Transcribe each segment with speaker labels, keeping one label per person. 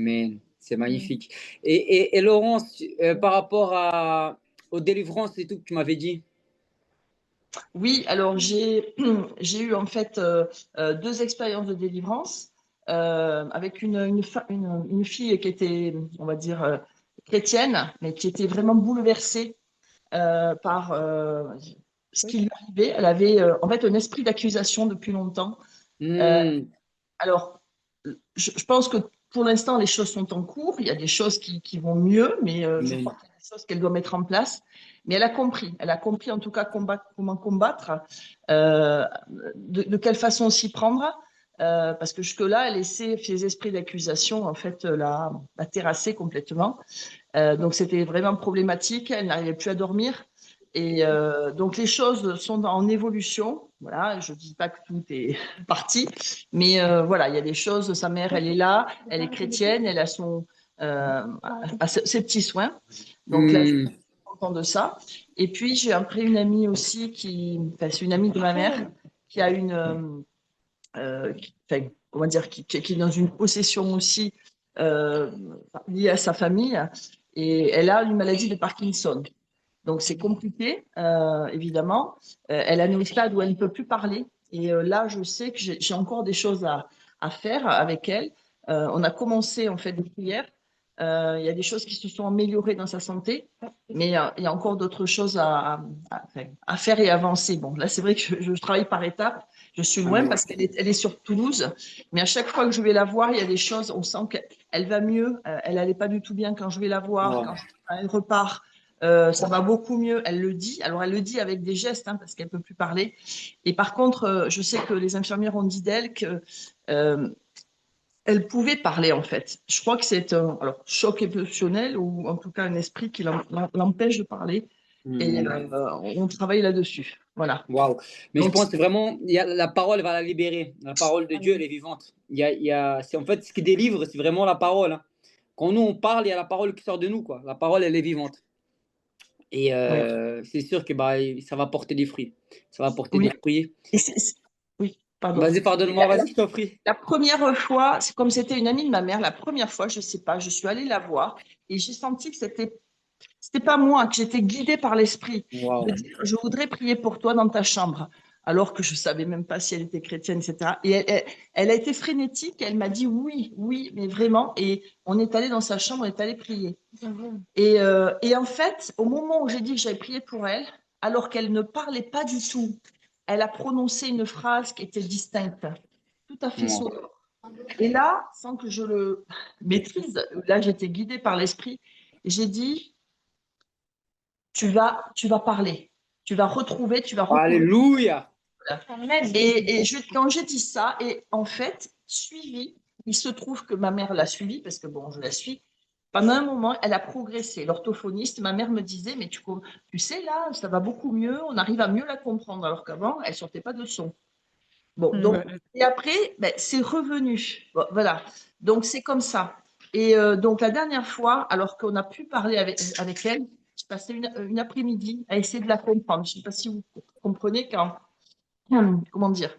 Speaker 1: Amen. C'est
Speaker 2: Mm.
Speaker 1: magnifique. Et Laurence, par rapport aux délivrances et tout que tu m'avais dit.
Speaker 2: Oui, alors j'ai eu en fait deux expériences de délivrance avec une fille qui était, on va dire, chrétienne, mais qui était vraiment bouleversée par ce qui lui arrivait. Elle avait en fait un esprit d'accusation depuis longtemps. Euh,
Speaker 1: Hmm,
Speaker 2: alors, je pense que pour l'instant, les choses sont en cours. Il y a des choses qui vont mieux, mais je crois
Speaker 1: Amen.
Speaker 2: qu'il y a des choses qu'elle doit mettre en place. Mais elle a compris. Elle a compris en tout cas comment combattre, euh, de quelle façon s'y prendre. Parce que jusque-là, elle laissait ses esprits d'accusation en fait la terrasser complètement. Donc c'était vraiment problématique. Elle n'arrivait plus à dormir. Et donc les choses sont en évolution. Voilà, je ne dis pas que tout est parti, mais voilà, il y a des choses. Sa mère, elle est là, elle est chrétienne, elle a ses petits soins. Donc là, je suis
Speaker 1: Hmm,
Speaker 2: contente de ça. Et puis j'ai après une amie aussi enfin, c'est une amie de ma mère qui a enfin, comment dire, qui est dans une possession aussi euh, liée à sa famille, et elle a une maladie de Parkinson. Donc c'est compliqué, évidemment. Elle a un stade où elle ne peut plus parler. Et là, je sais que j'ai encore des choses à faire avec elle. On a commencé en fait des prières. Il y a des choses qui se sont améliorées dans sa santé, mais il y a encore d'autres choses enfin, à faire et avancer. Bon, là, c'est vrai que je travaille par étapes. Je suis loin
Speaker 1: Amen.
Speaker 2: parce elle est sur Toulouse, mais à chaque fois que je vais la voir, il y a des choses, on sent qu'elle va mieux. Elle n'allait pas du tout bien quand je vais la voir,
Speaker 1: Wow.
Speaker 2: quand elle repart. Ça va beaucoup mieux, elle le dit. Alors, elle le dit avec des gestes, hein, parce qu'elle ne peut plus parler. Et par contre, je sais que les infirmières ont dit d'elle que elle pouvait parler, en fait. Je crois que c'est un choc émotionnel ou en tout cas un esprit qui l'empêche de parler. Et
Speaker 1: Hmm.
Speaker 2: on travaille là-dessus. Voilà.
Speaker 1: Waouh. Mais je
Speaker 2: Donc,
Speaker 1: pense que vraiment, la parole va la libérer. La parole de Dieu, elle est vivante. C'est en fait ce qui délivre, c'est vraiment la parole, hein. Quand nous on parle, il y a la parole qui sort de nous, quoi. La parole, elle est vivante. Et
Speaker 2: oui.
Speaker 1: c'est sûr que bah, ça va porter des fruits. Ça va porter des
Speaker 2: Oui.
Speaker 1: fruits.
Speaker 2: Et oui, pardon.
Speaker 1: Vas-y, pardonne-moi, vas-y, je t'en prie.
Speaker 2: La première fois, c'est comme c'était une amie de ma mère, la première fois, je ne sais pas, je suis allée la voir et j'ai senti que c'était pas moi, que j'étais guidée par l'esprit de
Speaker 1: Waouh.
Speaker 2: dire, je voudrais prier pour toi dans ta chambre, alors que je savais même pas si elle était chrétienne, etc. Et elle a été frénétique, elle m'a dit oui, oui, mais vraiment. Et on est allé dans sa chambre, on est allé prier. Et en fait, au moment où j'ai dit que j'avais prié pour elle, alors qu'elle ne parlait pas du tout, elle a prononcé une phrase qui était distincte, tout à fait
Speaker 1: Wow.
Speaker 2: sonore. Et là, sans que je le maîtrise, là j'étais guidée par l'esprit, j'ai dit, tu vas parler, tu vas recouvrer.
Speaker 1: Alléluia.
Speaker 2: Quand j'ai dit ça, et en fait, suivi, il se trouve que ma mère l'a suivi, parce que bon, je la suis. Pendant un moment, elle a progressé. L'orthophoniste, ma mère me disait, mais tu sais, là, ça va beaucoup mieux, on arrive à mieux la comprendre, alors qu'avant, elle sortait pas de son. Bon, donc, et après, ben, c'est revenu. Bon, voilà. Donc, c'est comme ça. Et donc, la dernière fois, alors qu'on a pu parler avec elle, j'ai passé une après-midi à essayer de la comprendre. Je ne sais pas si vous comprenez comment dire,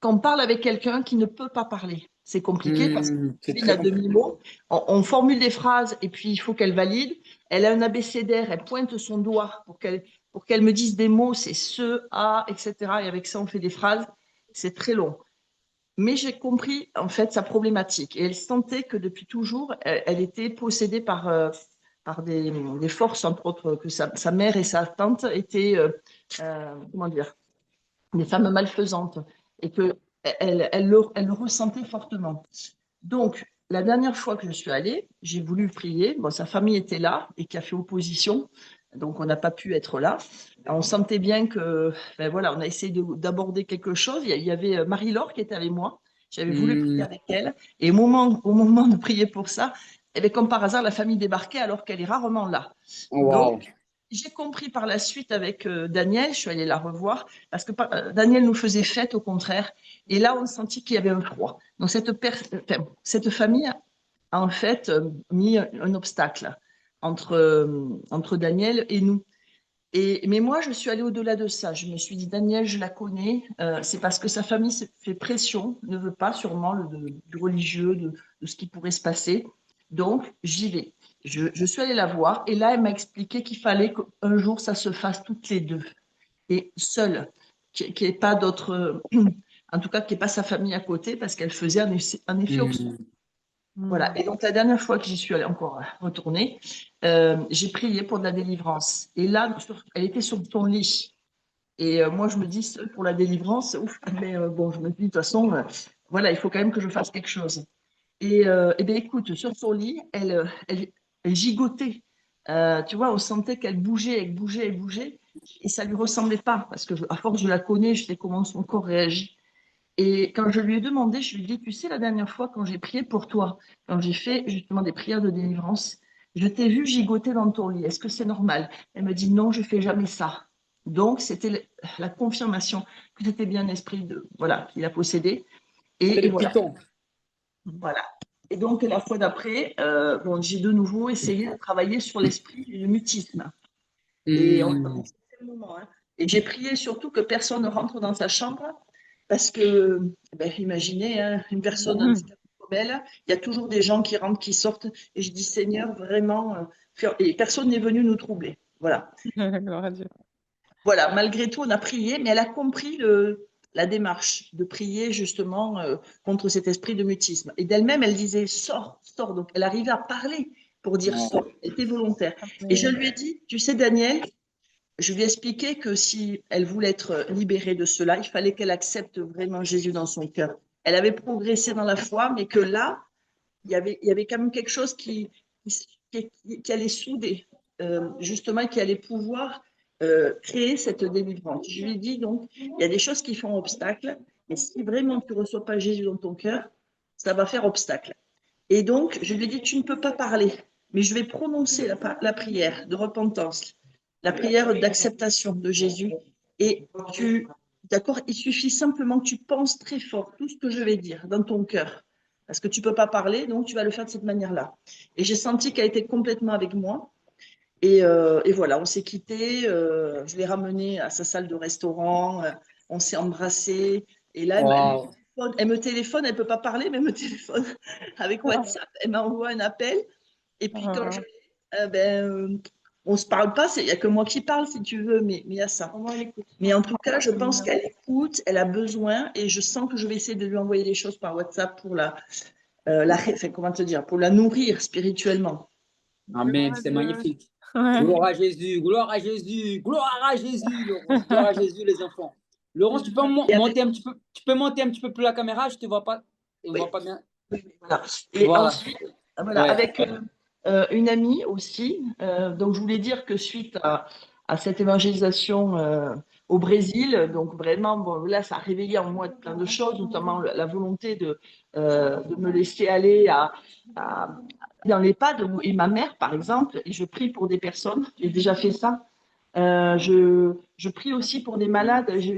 Speaker 2: quand on parle avec quelqu'un qui ne peut pas parler. C'est compliqué parce
Speaker 1: C'est
Speaker 2: qu'il
Speaker 1: très
Speaker 2: a
Speaker 1: compliqué.
Speaker 2: demi-mot. On formule des phrases et puis il faut qu'elle valide. Elle a un abécédaire, elle pointe son doigt pour qu'elle me dise des mots, c'est ce, a, etc. Et avec ça, on fait des phrases. C'est très long. Mais j'ai compris en fait sa problématique. Et elle sentait que depuis toujours, elle était possédée par des forces, entre autres, que sa mère et sa tante étaient, comment dire, des femmes malfaisantes. Et que elle le ressentait fortement. Donc, la dernière fois que je suis allée, j'ai voulu prier. Bon, sa famille était là et qui a fait opposition. Donc, on n'a pas pu être là. On sentait bien que, ben voilà, on a essayé d'aborder quelque chose. Il y avait Marie-Laure qui était avec moi. J'avais voulu prier
Speaker 1: Hmm.
Speaker 2: avec elle. Et au moment de prier pour ça, eh bien, comme par hasard, la famille débarquait alors qu'elle est rarement là.
Speaker 1: Waouh.
Speaker 2: Donc, j'ai compris par la suite avec Daniel, je suis allée la revoir, parce que Daniel nous faisait fête au contraire. Et là, on sentit qu'il y avait un froid. Donc, cette famille a en fait mis un obstacle entre Daniel et nous. Mais moi, je suis allée au-delà de ça. Je me suis dit, Daniel, je la connais. C'est parce que sa famille fait pression, ne veut pas sûrement du religieux, de ce qui pourrait se passer. Donc, j'y vais. Je suis allée la voir et là, elle m'a expliqué qu'il fallait qu'un jour, ça se fasse toutes les deux et seule, qu'il n'y ait pas d'autres, en tout cas, qu'il n'y ait pas sa famille à côté parce qu'elle faisait un effet obstacle.
Speaker 1: Hmm.
Speaker 2: Voilà. Et donc, la dernière fois que j'y suis allée encore retourner, j'ai prié pour de la délivrance. Et là, elle était sur ton lit. Et moi, je me dis, seule pour la délivrance, ouf, mais bon, je me dis, de toute façon, voilà, il faut quand même que je fasse quelque chose. Et bien, écoute, sur son lit, elle gigotait. Tu vois, on sentait qu'elle bougeait, elle bougeait, elle bougeait. Et ça lui ressemblait pas, parce que à force, je la connais, je sais comment son corps réagit. Et quand je lui ai demandé, je lui ai dit, tu sais, la dernière fois, quand j'ai prié pour toi, quand j'ai fait justement des prières de délivrance, je t'ai vu gigoter dans ton lit. Est-ce que c'est normal? Elle me dit, non, je fais jamais ça. Donc, c'était la confirmation que c'était bien l'esprit de, voilà, qui l'a possédé.
Speaker 1: C'est
Speaker 2: Et
Speaker 1: le
Speaker 2: voilà.
Speaker 1: python.
Speaker 2: Voilà. Et donc, la fois d'après, bon, j'ai de nouveau essayé de travailler sur l'esprit du mutisme. Et on
Speaker 1: Hmm.
Speaker 2: c'est le moment, hein. Et j'ai prié surtout que personne ne rentre dans sa chambre parce que, ben, imaginez, hein, une personne handicapée comme elle, il y a toujours des gens qui rentrent, qui sortent. Et je dis, Seigneur, vraiment, et personne n'est venu nous troubler. Voilà.
Speaker 3: Gloire à Dieu.
Speaker 2: Voilà, malgré tout, on a prié, mais elle a compris la démarche de prier justement contre cet esprit de mutisme. Et d'elle-même, elle disait sors, sors. Donc, elle arrivait à parler pour dire sors. Elle était volontaire. Et je lui ai dit, tu sais, Daniel, je lui ai expliqué que si elle voulait être libérée de cela, il fallait qu'elle accepte vraiment Jésus dans son cœur. Elle avait progressé dans la foi, mais que là, il y avait quand même quelque chose qui allait souder, justement, qui allait pouvoir créer cette délivrance. Je lui ai dit donc, il y a des choses qui font obstacle, mais si vraiment tu ne reçois pas Jésus dans ton cœur, ça va faire obstacle. Et donc, je lui ai dit, tu ne peux pas parler, mais je vais prononcer la prière de repentance, la prière d'acceptation de Jésus. Et d'accord, il suffit simplement que tu penses très fort tout ce que je vais dire dans ton cœur. Parce que tu ne peux pas parler, donc tu vas le faire de cette manière-là. Et j'ai senti qu'elle était complètement avec moi. Et voilà, on s'est quittés. Je l'ai ramenée à sa salle de restaurant. On s'est embrassés. Et là,
Speaker 1: Wow.
Speaker 2: elle me téléphone, elle ne peut pas parler, mais elle me téléphone avec WhatsApp. Elle m'envoie un appel. Et puis quand on ne se parle pas, il n'y a que moi qui parle, si tu veux, mais il y a ça. Mais en tout cas, je pense qu'elle écoute, elle a besoin, et je sens que je vais essayer de lui envoyer des choses par WhatsApp pour enfin, comment te dire, pour la nourrir spirituellement.
Speaker 1: Amen,
Speaker 3: Gloire à
Speaker 1: c'est
Speaker 3: Dieu.
Speaker 1: magnifique.
Speaker 3: Ouais.
Speaker 1: Gloire à Jésus, gloire à Jésus, gloire à Jésus, Laurence, gloire à Jésus, les enfants. Laurence, tu peux
Speaker 2: Et avec,
Speaker 1: monter un petit peu, tu peux monter un petit peu plus la caméra, je te vois pas, je
Speaker 2: oui,
Speaker 1: vois pas bien.
Speaker 2: oui, oui, voilà. Et
Speaker 1: Voilà.
Speaker 2: ensuite, voilà,
Speaker 1: Ouais.
Speaker 2: avec une amie aussi. Donc, je voulais dire que suite à cette évangélisation au Brésil, donc vraiment, bon, là, ça a réveillé en moi plein de choses, notamment la volonté de me laisser aller dans l'EHPAD et ma mère, par exemple, et je prie pour des personnes. J'ai déjà fait ça. Je prie aussi pour des malades. J'ai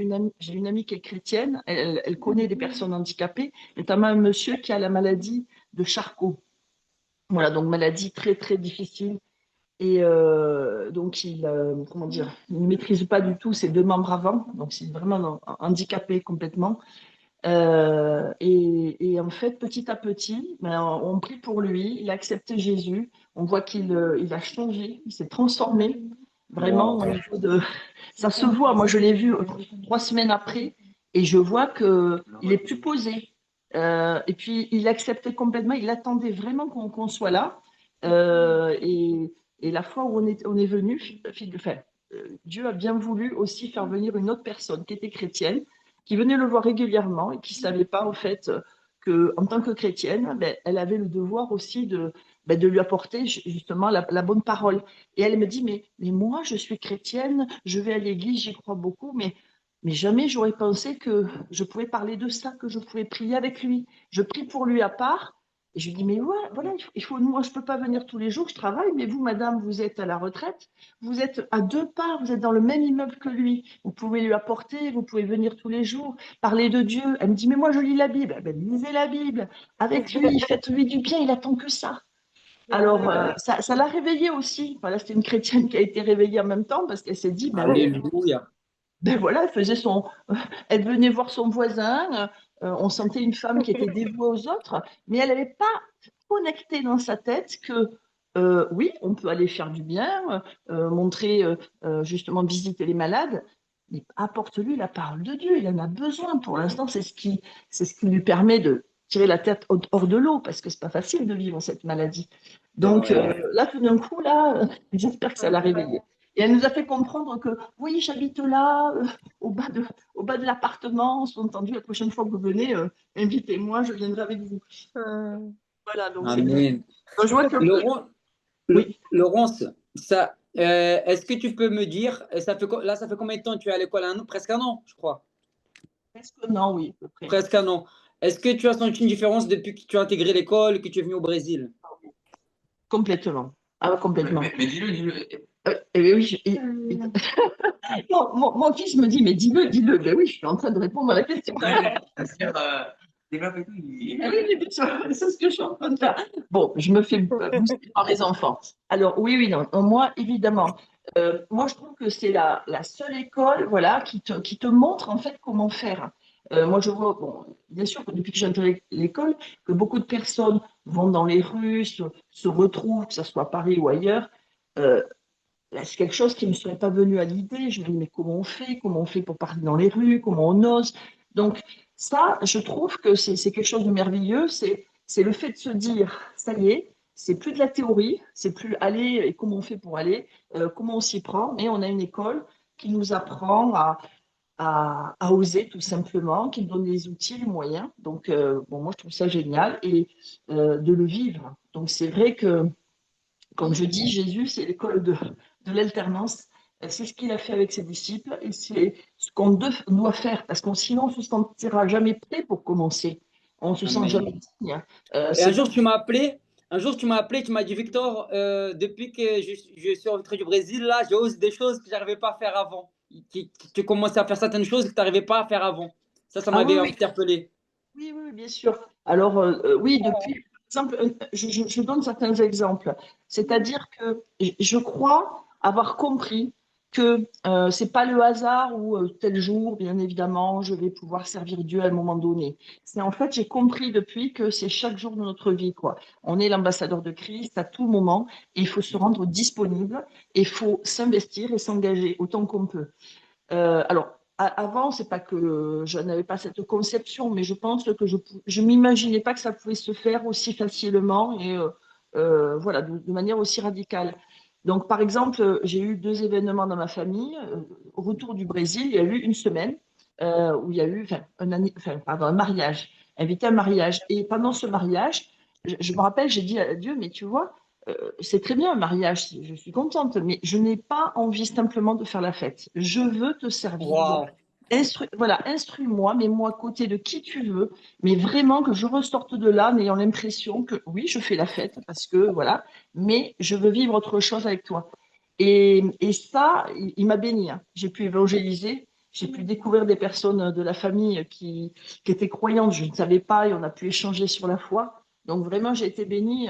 Speaker 2: une amie qui est chrétienne. Elle connaît des personnes handicapées, notamment un monsieur qui a la maladie de Charcot. Voilà, donc maladie très très difficile. Et donc comment dire, il ne maîtrise pas du tout ses deux membres avant, donc c'est vraiment handicapé complètement. Et en fait, petit à petit, ben, on prie pour lui, il a accepté Jésus, on voit qu'il a changé, il s'est transformé, vraiment, au
Speaker 1: Wow.
Speaker 2: niveau de... Ça se voit, moi je l'ai vu 3 semaines après, et je vois qu'il est plus posé. Et puis, il acceptait complètement, il attendait vraiment qu'on soit là. Et la fois où on est venu, enfin, Dieu a bien voulu aussi faire venir une autre personne qui était chrétienne, qui venait le voir régulièrement et qui ne savait pas, en fait, qu'en tant que chrétienne, ben, elle avait le devoir aussi de lui apporter justement la bonne parole. Et elle me dit, mais moi, je suis chrétienne, je vais à l'église, j'y crois beaucoup, mais jamais j'aurais pensé que je pouvais parler de ça, que je pouvais prier avec lui. Je prie pour lui à part. Et je lui dis, mais ouais, voilà, moi, je ne peux pas venir tous les jours, je travaille, mais vous, madame, vous êtes à la retraite, vous êtes à 2 pas, vous êtes dans le même immeuble que lui. Vous pouvez lui apporter, vous pouvez venir tous les jours, parler de Dieu. Elle me dit, mais moi, je lis la Bible. Eh ben, lisez la Bible avec lui, faites-lui du bien, il attend que ça. Alors, ça l'a réveillée aussi. Voilà, c'était une chrétienne qui a été réveillée en même temps parce qu'elle s'est dit, ben oui,
Speaker 1: Alléluia.
Speaker 2: ben voilà, elle venait voir son voisin. On sentait une femme qui était dévouée aux autres, mais elle n'avait pas connecté dans sa tête que oui, on peut aller faire du bien, montrer, justement, visiter les malades, mais apporte-lui la parole de Dieu. Il en a besoin. Pour l'instant, c'est ce qui lui permet de tirer la tête hors de l'eau, parce que c'est pas facile de vivre cette maladie. Donc là, tout d'un coup, là, j'espère que ça l'a réveillée. Et elle nous a fait comprendre que oui, j'habite là, au bas de l'appartement. Sous-entendu, la prochaine fois que vous venez, invitez-moi, je viendrai avec vous. Voilà, donc c'est bien.
Speaker 1: Amen.
Speaker 2: Donc, je vois que
Speaker 1: Laurent,
Speaker 2: oui,
Speaker 1: Laurence, est-ce que tu peux me dire, là, ça fait combien de temps que tu es à l'école? Un an, presque un an, je crois.
Speaker 2: presque non, oui, à peu près.
Speaker 1: Presque un an. Est-ce que tu as senti une différence depuis que tu as intégré l'école, que tu es venu au Brésil?
Speaker 2: Complètement. Ah, complètement.
Speaker 3: Mais dis-le, dis-le.
Speaker 2: Eh oui, mon fils me dit, mais dis-le, dis-le. Ben oui, je suis en train de répondre à la question.
Speaker 3: Développe et tout.
Speaker 2: Ah oui, oui, bien sûr, c'est ce que je suis en train de faire. Bon, je me fais booster par les enfants. Alors, oui, oui, non, moi, évidemment. Moi, je trouve que c'est la seule école, voilà, qui te montre, en fait, comment faire. Moi, je vois, bon, bien sûr, que depuis que j'ai intégré l'école, que beaucoup de personnes vont dans les rues, se retrouvent, que ce soit à Paris ou ailleurs. Euh, Là, c'est quelque chose qui ne me serait pas venu à l'idée. Je me dis, mais comment on fait? Comment on fait pour parler dans les rues? Comment on ose? Donc, ça, je trouve que c'est quelque chose de merveilleux. C'est le fait de se dire, ça y est, c'est plus de la théorie, c'est plus aller et comment on fait pour aller, comment on s'y prend, mais on a une école qui nous apprend à oser tout simplement, qui nous donne les outils, les moyens. Donc, bon, moi, je trouve ça génial et de le vivre. Donc, c'est vrai que comme je dis, Jésus, c'est l'école de l'alternance. C'est ce qu'il a fait avec ses disciples et c'est ce qu'on doit faire parce qu'on sinon on ne se sentira jamais prêt pour commencer. On ne se sent
Speaker 1: Amen.
Speaker 2: jamais digne.
Speaker 1: Et un
Speaker 2: C'est
Speaker 1: jour, tu m'as appelé. Un jour, tu m'as appelé, tu m'as dit, Victor, depuis que je suis rentré du Brésil, là, j'ose des choses que je n'arrivais pas à faire avant. Tu commençais à faire certaines choses que tu n'arrivais pas à faire avant. Ça
Speaker 2: ah oui,
Speaker 1: m'avait
Speaker 2: oui,
Speaker 1: interpellé.
Speaker 2: oui, oui, bien sûr. Alors oui, depuis, par exemple, je donne certains exemples. C'est-à-dire que je crois avoir compris que c'est pas le hasard où tel jour, bien évidemment, je vais pouvoir servir Dieu à un moment donné. C'est en fait, j'ai compris depuis que c'est chaque jour de notre vie, quoi. On est l'ambassadeur de Christ à tout moment et il faut se rendre disponible et il faut s'investir et s'engager autant qu'on peut. Alors, avant, c'est pas que je n'avais pas cette conception, mais je pense que je m'imaginais pas que ça pouvait se faire aussi facilement et voilà, de manière aussi radicale. Donc, par exemple, j'ai eu deux événements dans ma famille. Au retour du Brésil, il y a eu une semaine où il y a eu enfin, pardon, un mariage, invité à un mariage. Et pendant ce mariage, je me rappelle, j'ai dit à Dieu, mais tu vois, c'est très bien un mariage, je suis contente, mais je n'ai pas envie simplement de faire la fête. Je veux te servir. Donc,
Speaker 1: Waouh.
Speaker 2: voilà, instruis-moi, mets-moi à côté de qui tu veux, mais vraiment que je ressorte de là en ayant l'impression que oui, je fais la fête parce que voilà, mais je veux vivre autre chose avec toi. Et ça, il m'a béni, hein. J'ai pu évangéliser, j'ai pu découvrir des personnes de la famille qui étaient croyantes, je ne savais pas, et on a pu échanger sur la foi. Donc vraiment, j'ai été bénie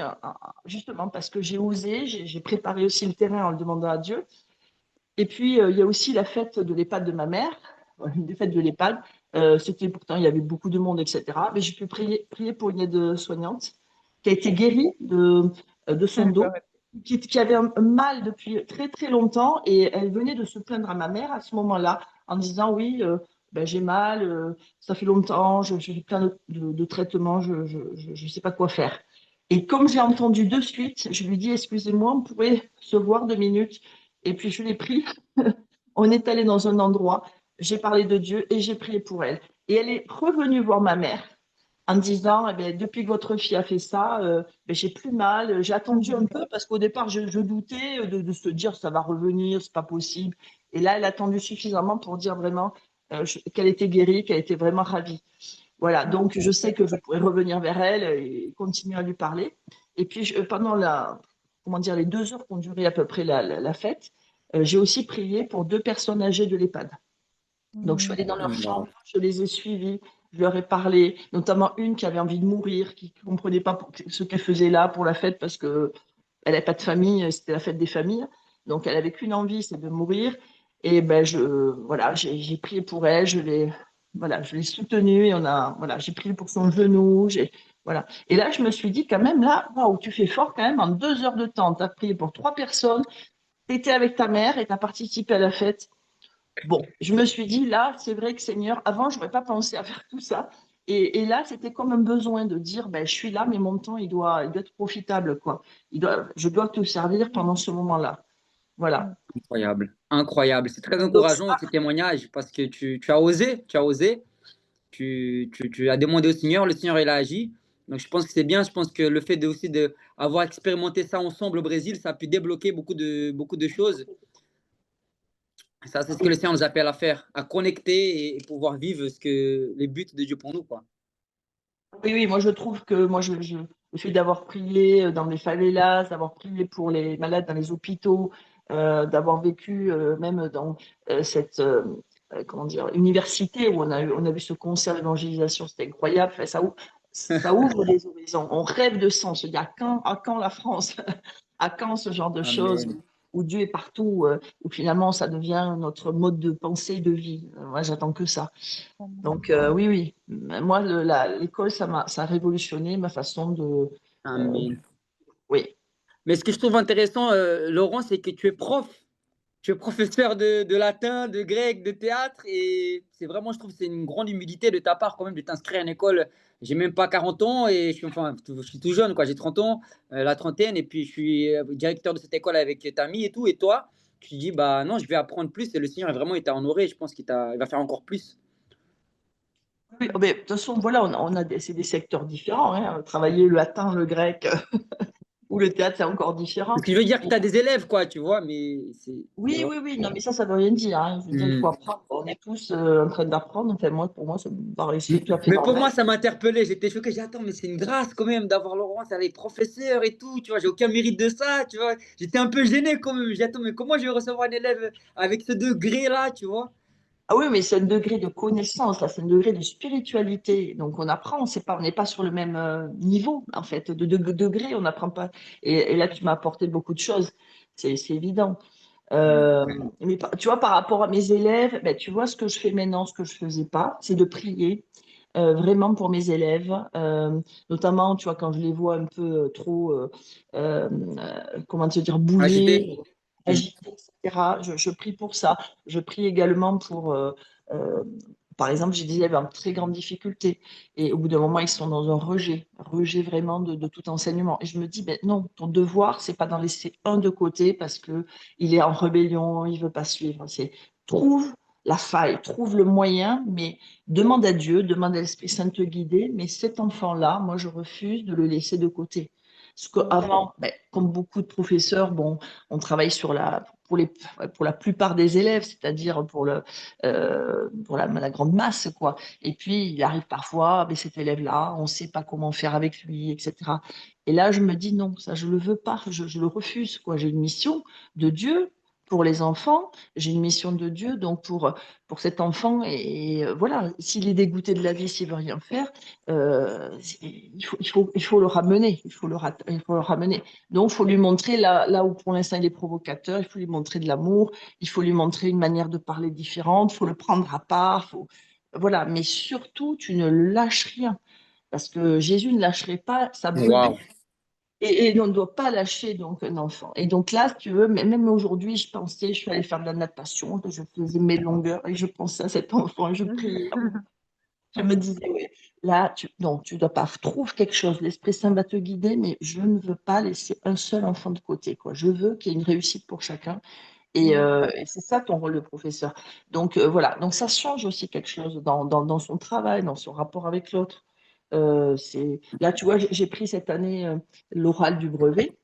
Speaker 2: justement parce que j'ai osé, j'ai préparé aussi le terrain en le demandant à Dieu. Et puis, il y a aussi la fête de l'EHPAD de ma mère, une des fêtes de l'EHPAD. C'était pourtant, il y avait beaucoup de monde, etc. Mais j'ai pu prier pour une aide-soignante qui a été guérie de son dos, qui avait un mal depuis très, très longtemps. Et elle venait de se plaindre à ma mère à ce moment-là en disant, oui, ben, j'ai mal, ça fait longtemps, j'ai plein de traitements, je ne sais pas quoi faire. Et comme j'ai entendu de suite, je lui dis, excusez-moi, on pourrait se voir 2 minutes. Et puis je l'ai pris, on est allé dans un endroit, j'ai parlé de Dieu et j'ai prié pour elle. Et elle est revenue voir ma mère en disant, eh bien, depuis que votre fille a fait ça, ben, j'ai plus mal. J'ai attendu un peu parce qu'au départ, je doutais de se dire, ça va revenir, c'est pas possible. Et là, elle a attendu suffisamment pour dire vraiment qu'elle était guérie, qu'elle était vraiment ravie. Voilà, donc je sais que je pourrais revenir vers elle et continuer à lui parler. Et puis pendant comment dire, les 2 heures qu'ont duré à peu près la fête, j'ai aussi prié pour 2 personnes âgées de l'EHPAD. Donc je suis allée dans leur chambre, je les ai suivies, je leur ai parlé, notamment une qui avait envie de mourir, qui ne comprenait pas ce qu'elle faisait là pour la fête parce qu'elle n'avait pas de famille, c'était la fête des familles. Donc elle avait qu'une envie, c'est de mourir. Et ben voilà, j'ai prié pour elle, voilà, je l'ai soutenue et voilà, j'ai prié pour son genou, Voilà. Et là, je me suis dit quand même, là, waouh, tu fais fort quand même, en 2 heures de temps, tu as prié pour 3 personnes, tu étais avec ta mère et tu as participé à la fête. Bon, je me suis dit, là, c'est vrai que Seigneur, avant, je n'aurais pas pensé à faire tout ça. Et là, c'était comme un besoin de dire, ben, je suis là, mais mon temps, il doit être profitable, quoi. Je dois te servir pendant ce moment-là. Voilà.
Speaker 1: Incroyable, incroyable. C'est très
Speaker 2: Donc,
Speaker 1: encourageant ces témoignages parce que tu as osé, tu as osé, tu as demandé au Seigneur, le Seigneur il a agi. Donc je pense que c'est bien, je pense que le fait de aussi de avoir expérimenté ça ensemble au Brésil, ça a pu débloquer beaucoup de choses. Ça, c'est ce que le Seigneur nous appelle à faire, à connecter et pouvoir vivre les buts de Dieu pour nous, quoi.
Speaker 2: oui, oui, moi je trouve que le fait d'avoir prié dans les favelas, d'avoir prié pour les malades dans les hôpitaux, d'avoir vécu même dans cette comment dire, université où on a vu ce concert d'évangélisation, c'était incroyable. Enfin, ça ouvre des horizons. On rêve de ça. On se dit à quand la France? À quand ce genre de choses
Speaker 1: Amen.
Speaker 2: où Dieu est partout, où finalement ça devient notre mode de pensée, de vie. Moi, j'attends que ça. Donc, oui, oui. Moi, l'école, ça a révolutionné ma façon de. euh,
Speaker 1: Amen.
Speaker 2: oui.
Speaker 1: Mais ce que je trouve intéressant, Laurent, c'est que tu es prof. Tu es professeur de latin, de grec, de théâtre, et c'est vraiment, je trouve, c'est une grande humilité de ta part quand même de t'inscrire à une école. J'ai même pas 40 ans et je suis tout jeune, quoi. J'ai 30 ans, la trentaine, et puis je suis directeur de cette école avec Tammy et tout. Et toi, tu te dis, bah non, je vais apprendre plus. Et le Seigneur, vraiment, il t'a honoré. Je pense il va faire encore plus.
Speaker 2: Oui, mais, de toute façon, voilà, c'est des secteurs différents, hein. Travailler le latin, le grec ou le théâtre, c'est encore différent.
Speaker 1: Ce qui veut dire que tu as des élèves, quoi, tu vois, mais c'est. Tu
Speaker 2: Oui,
Speaker 1: vois.
Speaker 2: oui, oui. Non, mais ça veut rien dire, hein. Je veux dire, il faut
Speaker 1: Hmm.
Speaker 2: apprendre. On est tous en train d'apprendre. Enfin, moi, pour moi, ça me paraît tout à fait
Speaker 1: Mais pour moi,
Speaker 2: normal.
Speaker 1: ça m'a interpellé. J'étais choqué. J'ai dit, attends, mais c'est une grâce quand même d'avoir Laurent, c'est les professeurs et tout. Tu vois, j'ai aucun mérite de ça. Tu vois, j'étais un peu gêné quand même. J'ai dit, attends, mais comment je vais recevoir un élève avec ce degré-là, tu vois?
Speaker 2: Ah oui, mais c'est un degré de connaissance, là, c'est un degré de spiritualité. Donc, on apprend, on n'est pas sur le même niveau, en fait, de degré, on n'apprend pas. Et là, tu m'as apporté beaucoup de choses, c'est évident. Euh, mais tu vois, par rapport à mes élèves, ben, tu vois, ce que je fais maintenant, ce que je faisais pas, c'est de prier vraiment pour mes élèves, notamment, tu vois, quand je les vois un peu trop, comment te dire,
Speaker 1: Agité.
Speaker 2: bouger,
Speaker 1: Hmm.
Speaker 2: agiter, etc. Je prie pour ça. Je prie également pour, euh, par exemple, j'ai des élèves en très grande difficulté et au bout d'un moment, ils sont dans un rejet vraiment de tout enseignement. Et je me dis, ben non, ton devoir, c'est pas d'en laisser un de côté parce que il est en rébellion, il veut pas suivre. C'est trouve la faille, trouve le moyen, mais demande à Dieu, demande à l'Esprit Saint de te guider. Mais cet enfant-là, moi, je refuse de le laisser de côté. Parce qu'avant, ben, comme beaucoup de professeurs, bon, on travaille pour la plupart des élèves, c'est-à-dire pour la grande masse, quoi. Et puis, il arrive parfois, ben, cet élève-là, on ne sait pas comment faire avec lui, etc. Et là, je me dis non, ça, je ne le veux pas, je le refuse, quoi. J'ai une mission de Dieu pour les enfants, j'ai une mission de Dieu, donc pour cet enfant, et voilà, s'il est dégoûté de la vie, s'il veut rien faire, il faut le ramener, il faut le ramener. Donc, il faut lui montrer là où pour l'instant il est provocateur, il faut lui montrer de l'amour, il faut lui montrer une manière de parler différente, il faut le prendre à part, voilà. Mais surtout, tu ne lâches rien, parce que Jésus ne lâcherait pas sa brebis.
Speaker 1: Waouh.
Speaker 2: Et on ne doit pas lâcher donc un enfant. Et donc là, si tu veux, même aujourd'hui, je suis allée faire de la natation, je faisais mes longueurs et je pensais à cet enfant, je priais. Je me disais, oui, là, non, tu dois pas. Trouve quelque chose. L'Esprit Saint va te guider, mais je ne veux pas laisser un seul enfant de côté, quoi. Je veux qu'il y ait une réussite pour chacun. Et c'est ça ton rôle de professeur. Donc, voilà. Donc, ça change aussi quelque chose dans son travail, dans son rapport avec l'autre. Là, tu vois, j'ai pris cette année l'oral du brevet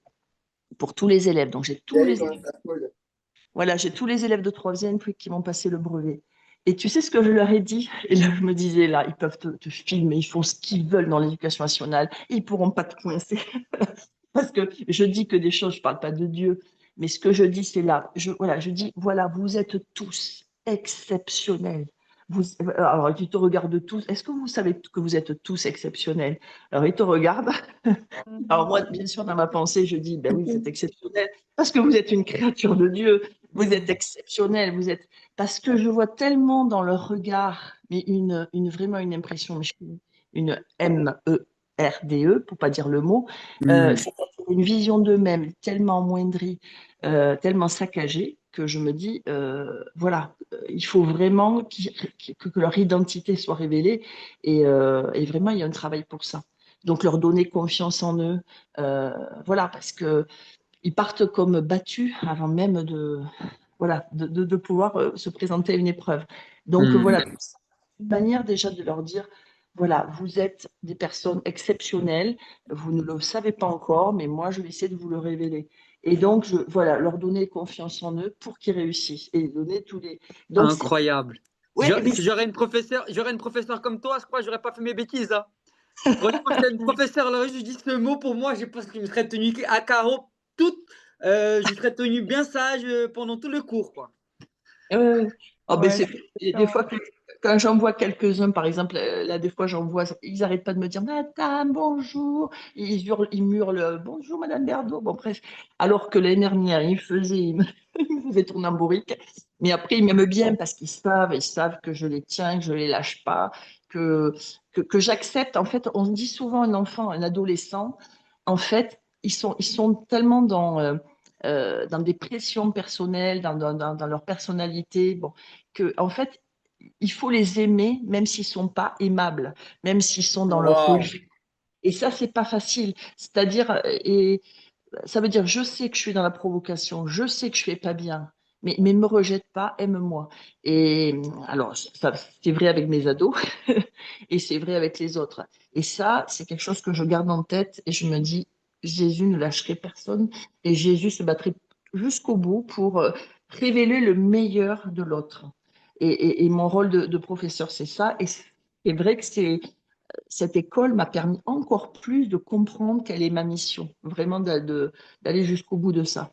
Speaker 2: pour tous les élèves. Donc, j'ai tous les élèves de troisième qui m'ont passé le brevet. Et tu sais ce que je leur ai dit? Et là, je me disais, là, ils peuvent te filmer, ils font ce qu'ils veulent dans l'éducation nationale, ils ne pourront pas te coincer. Parce que je dis que des choses, je ne parle pas de Dieu, mais ce que je dis, c'est là. Je dis, voilà, vous êtes tous exceptionnels. Alors, ils te regardent tous. Est-ce que vous savez que vous êtes tous exceptionnels? Alors, ils te regardent. Alors, moi, bien sûr, dans ma pensée, je dis, ben oui, vous êtes exceptionnel parce que vous êtes une créature de Dieu. Vous êtes exceptionnel. Parce que je vois tellement dans leur regard, mais vraiment une impression, une M-E. RDE, pour pas dire le mot,
Speaker 1: Hmm.
Speaker 2: c'est une vision d'eux-mêmes tellement amoindrie, tellement saccagée, que je me dis, voilà, il faut vraiment que leur identité soit révélée et vraiment, il y a un travail pour ça. Donc, leur donner confiance en eux, voilà, parce que ils partent comme battus avant même voilà, de pouvoir se présenter à une épreuve. Donc,
Speaker 1: Hmm.
Speaker 2: voilà, une manière déjà de leur dire, voilà, vous êtes des personnes exceptionnelles, vous ne le savez pas encore, mais moi, je vais essayer de vous le révéler. Et donc, voilà, leur donner confiance en eux pour qu'ils réussissent et donner tous les. Donc, c'est.
Speaker 1: Incroyable. Si
Speaker 2: Ouais, mais
Speaker 1: si j'aurais une professeure comme toi, je crois que j'aurais pas fait mes bêtises, hein. Franchement, si t'as une professeure là, je dis ce mot pour moi, je pense que je serais tenu à carreau toute, je serais tenu bien sage pendant tout le cours, quoi.
Speaker 2: oh, ben
Speaker 4: Ouais,
Speaker 2: c'est
Speaker 4: c'est
Speaker 2: et des fois
Speaker 4: différent.
Speaker 2: quand j'en vois quelques-uns, par exemple, là des fois j'en vois, ils n'arrêtent pas de me dire Madame, bonjour. Ils hurlent bonjour Madame Berdo. Bon bref, alors que l'année dernière ils me faisaient tourner en bourrique. Mais après ils m'aiment bien parce ils savent que je les tiens, que je les lâche pas, que que j'accepte. En fait, on dit souvent un enfant, un adolescent, en fait, ils sont tellement dans des pressions personnelles, dans leur personnalité, bon, que en fait, il faut les aimer, même s'ils sont pas aimables, même s'ils sont dans leur
Speaker 1: Waouh.
Speaker 2: rejet. Et ça, c'est pas facile. C'est-à-dire, et ça veut dire, je sais que je suis dans la provocation, je sais que je fais pas bien, mais me rejette pas, aime-moi. Et alors, ça, c'est vrai avec mes ados et c'est vrai avec les autres. Et ça, c'est quelque chose que je garde en tête et je me dis, Jésus ne lâcherait personne et Jésus se battrait jusqu'au bout pour révéler le meilleur de l'autre. Et mon rôle de professeur, c'est ça. Et c'est vrai que cette école m'a permis encore plus de comprendre quelle est ma mission, vraiment d'aller jusqu'au bout de ça.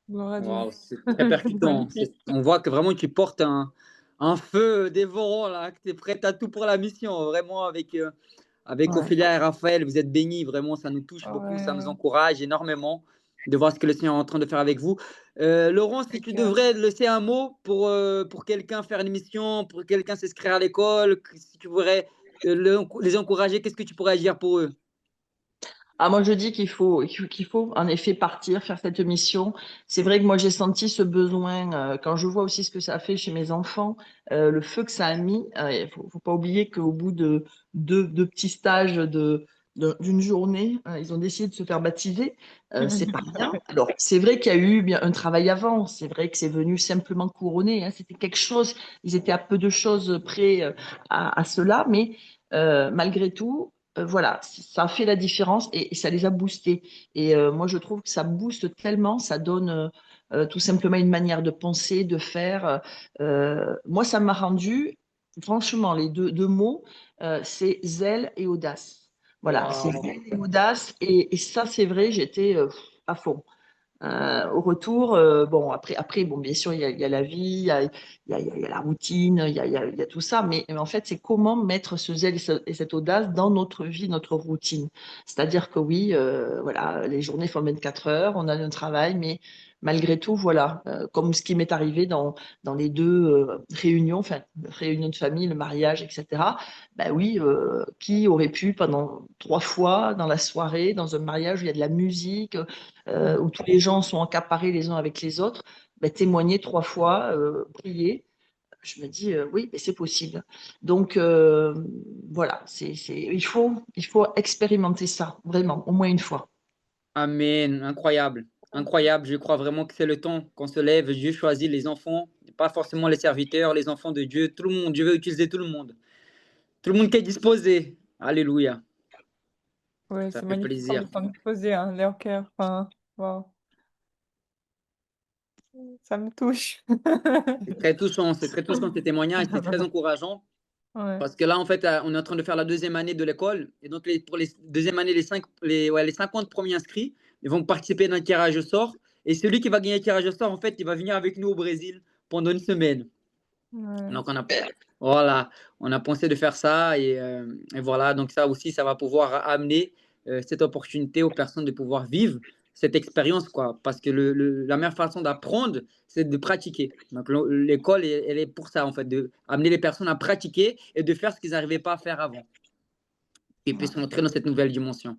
Speaker 4: Gloire à Dieu.
Speaker 1: Waouh, c'est très
Speaker 4: C'est
Speaker 1: percutant.
Speaker 4: magnifique.
Speaker 1: On voit que vraiment tu portes un feu dévorant là, que tu es prête à tout pour la mission. Vraiment avec
Speaker 2: Ouais.
Speaker 1: Ophélia et Raphaël, vous êtes bénis. Vraiment, ça nous touche beaucoup, ça nous
Speaker 4: Ouais,
Speaker 1: encourage énormément de voir ce que le Seigneur est en train de faire avec vous. Laurent, si
Speaker 4: c'est
Speaker 1: tu
Speaker 4: clair.
Speaker 1: devrais laisser un mot pour quelqu'un faire une mission, pour quelqu'un s'inscrire à l'école, si tu voudrais les encourager, qu'est-ce que tu pourrais dire pour eux?
Speaker 2: Ah, moi, je dis qu'il faut en effet partir, faire cette mission. C'est vrai que moi, j'ai senti ce besoin, quand je vois aussi ce que ça a fait chez mes enfants, le feu que ça a mis. Il faut pas oublier qu'au bout de deux petits stages d'une journée, ils ont décidé de se faire baptiser. C'est pas rien. Alors, c'est vrai qu'il y a eu bien un travail avant. C'est vrai que c'est venu simplement couronner, hein. C'était quelque chose. Ils étaient à peu de choses près à cela, mais malgré tout voilà, ça a fait la différence et ça les a boostés. Et moi, je trouve que ça booste tellement, ça donne tout simplement une manière de penser, de faire. Moi, ça m'a rendu, franchement, les deux mots, c'est zèle et audace. Voilà, c'est
Speaker 1: Waouh.
Speaker 2: zèle et audace. Et ça, c'est vrai, j'étais à fond. Au retour, bon, après, bon, bien sûr, il y a la vie, il y a la routine, il y a tout ça, mais en fait, c'est comment mettre ce zèle et cette audace dans notre vie, notre routine. C'est-à-dire que oui, voilà, les journées font 24 heures, on a un travail, mais malgré tout, voilà, comme ce qui m'est arrivé dans les deux réunions, enfin, réunion de famille, le mariage, etc. Ben oui, qui aurait pu pendant 3 fois dans la soirée, dans un mariage où il y a de la musique, où tous les gens sont accaparés les uns avec les autres, ben, témoigner 3 fois, prier. Je me dis, oui, mais c'est possible. Donc, voilà, il faut expérimenter ça, vraiment, au moins une fois.
Speaker 1: Amen, incroyable, incroyable. Je crois vraiment que c'est le temps qu'on se lève. Dieu choisit les enfants, pas forcément les serviteurs, les enfants de Dieu, tout le monde. Dieu veut utiliser tout le monde qui est disposé. Alléluia,
Speaker 4: Ouais,
Speaker 1: ça
Speaker 4: c'est
Speaker 1: fait
Speaker 4: magnifique comme
Speaker 1: plaisir.
Speaker 4: ils sont disposés, hein, leur cœur. Enfin, waouh, ça me touche.
Speaker 1: C'est très touchant ces témoignages, c'est très encourageant
Speaker 4: Ouais.
Speaker 1: parce que là, en fait, on est en train de faire la deuxième année de l'école et donc pour les deuxième année, les 50 premiers inscrits, ils vont participer dans le tirage au sort et celui qui va gagner le tirage au sort, en fait, il va venir avec nous au Brésil pendant une semaine.
Speaker 4: Ouais.
Speaker 1: Donc voilà, on a pensé de faire ça et voilà, donc ça aussi, ça va pouvoir amener cette opportunité aux personnes de pouvoir vivre cette expérience, quoi. Parce que la meilleure façon d'apprendre, c'est de pratiquer. Donc l'école, elle est pour ça, en fait, de amener les personnes à pratiquer et de faire ce qu'ils n'arrivaient pas à faire avant. puisse entrer dans cette nouvelle dimension.